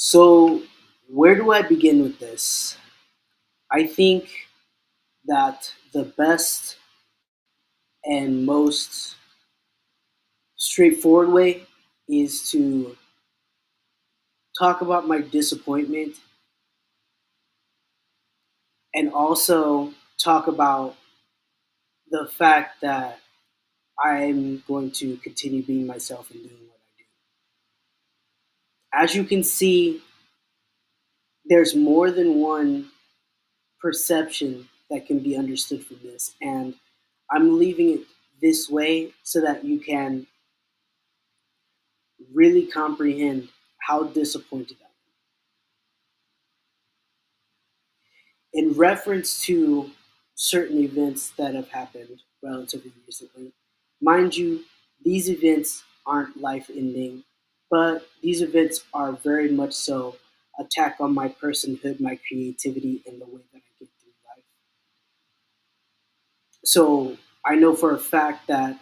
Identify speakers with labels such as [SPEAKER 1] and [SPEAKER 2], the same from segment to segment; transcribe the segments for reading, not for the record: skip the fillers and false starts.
[SPEAKER 1] So, where do I begin with this? I think that the best and most straightforward way is to talk about my disappointment and also talk about the fact that I'm going to continue being myself and doing what I do. As you can see, there's more than one perception that can be understood from this, and I'm leaving it this way so that you can really comprehend how disappointed I am. In reference to certain events that have happened relatively recently, mind you, these events aren't life ending, but these events are very much so attack on my personhood, my creativity, and the way that I get through life. So I know for a fact that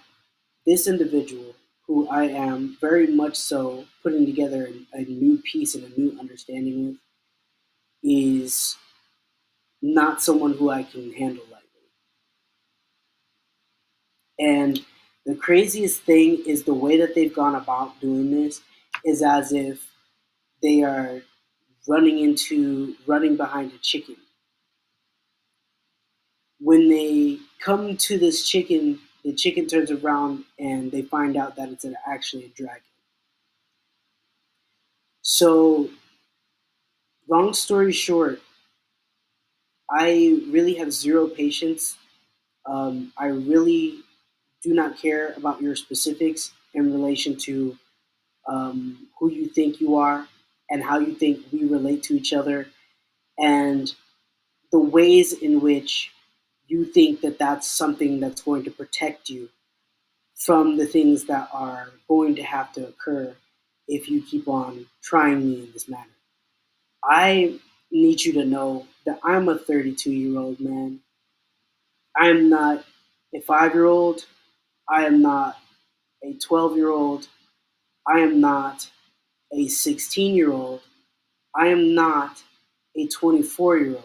[SPEAKER 1] this individual, who I am very much so putting together a new piece and a new understanding with, is not someone who I can handle lightly. And the craziest thing is the way that they've gone about doing this is as if they are running behind a chicken. When they come to this chicken, the chicken turns around and they find out that it's actually a dragon. So, long story short, I really have zero patience. I really do not care about your specifics in relation to who you think you are and how you think we relate to each other and the ways in which you think that that's something that's going to protect you from the things that are going to have to occur if you keep on trying me in this manner. I need you to know that I'm a 32-year-old man. I am not a 5-year old. I am not a 12-year-old. I am not a 16-year-old. I am not a 24-year-old.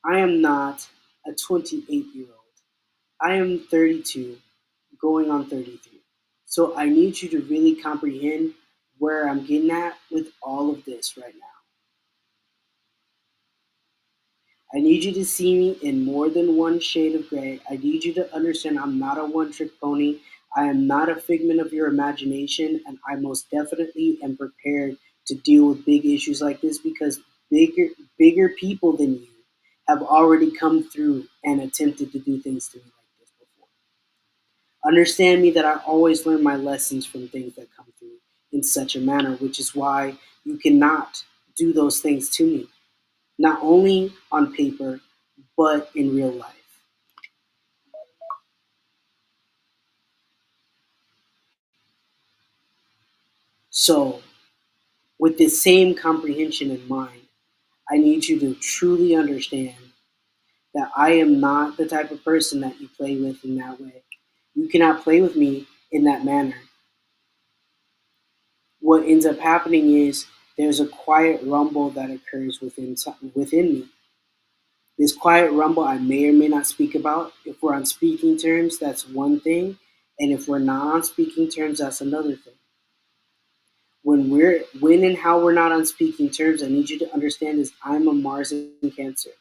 [SPEAKER 1] I am not a 28-year-old. I am 32, going on 33. So I need you to really comprehend where I'm getting at with all of this right now. I need you to see me in more than one shade of gray. I need you to understand I'm not a one trick pony. I am not a figment of your imagination, and I most definitely am prepared to deal with big issues like this because bigger people than you have already come through and attempted to do things to me like this before. Understand me that I always learn my lessons from things that come through in such a manner, which is why you cannot do those things to me, not only on paper, but in real life. So, with this same comprehension in mind, I need you to truly understand that I am not the type of person that you play with in that way. You cannot play with me in that manner. What ends up happening is there's a quiet rumble that occurs within me. This quiet rumble I may or may not speak about. If we're on speaking terms, that's one thing, and if we're not on speaking terms, that's another thing. When and how we're not on speaking terms, I need you to understand is I'm a Mars in Cancer.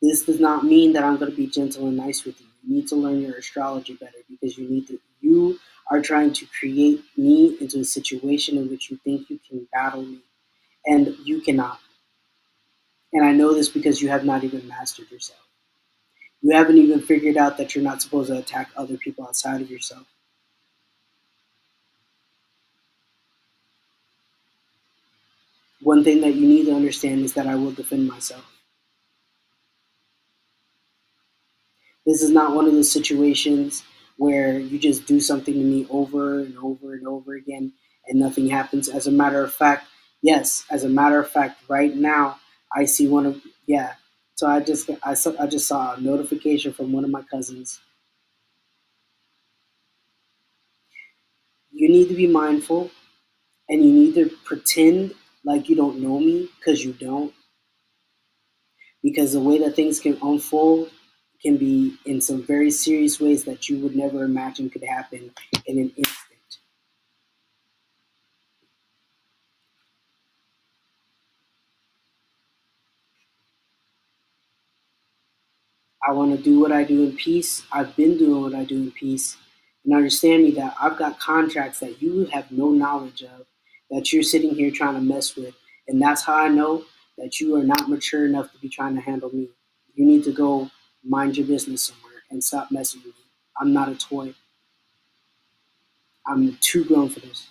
[SPEAKER 1] This does not mean that I'm going to be gentle and nice with you. You need to learn your astrology better because you are trying to create me into a situation in which you think you can battle me, and you cannot. And I know this because you have not even mastered yourself. You haven't even figured out that you're not supposed to attack other people outside of yourself. One thing that you need to understand is that I will defend myself. This is not one of those situations where you just do something to me over and over and over again and nothing happens. As a matter of fact, yes, as a matter of fact, right now I see one of yeah. So I just saw a notification from one of my cousins. You need to be mindful, and you need to pretend like you don't know me because you don't, because the way that things can unfold can be in some very serious ways that you would never imagine could happen in an instant. I want to do what I do in peace. I've been doing what I do in peace. And understand me that I've got contracts that you have no knowledge of, that you're sitting here trying to mess with. And that's how I know that you are not mature enough to be trying to handle me. You need to go mind your business somewhere and stop messing with me. I'm not a toy. I'm too grown for this.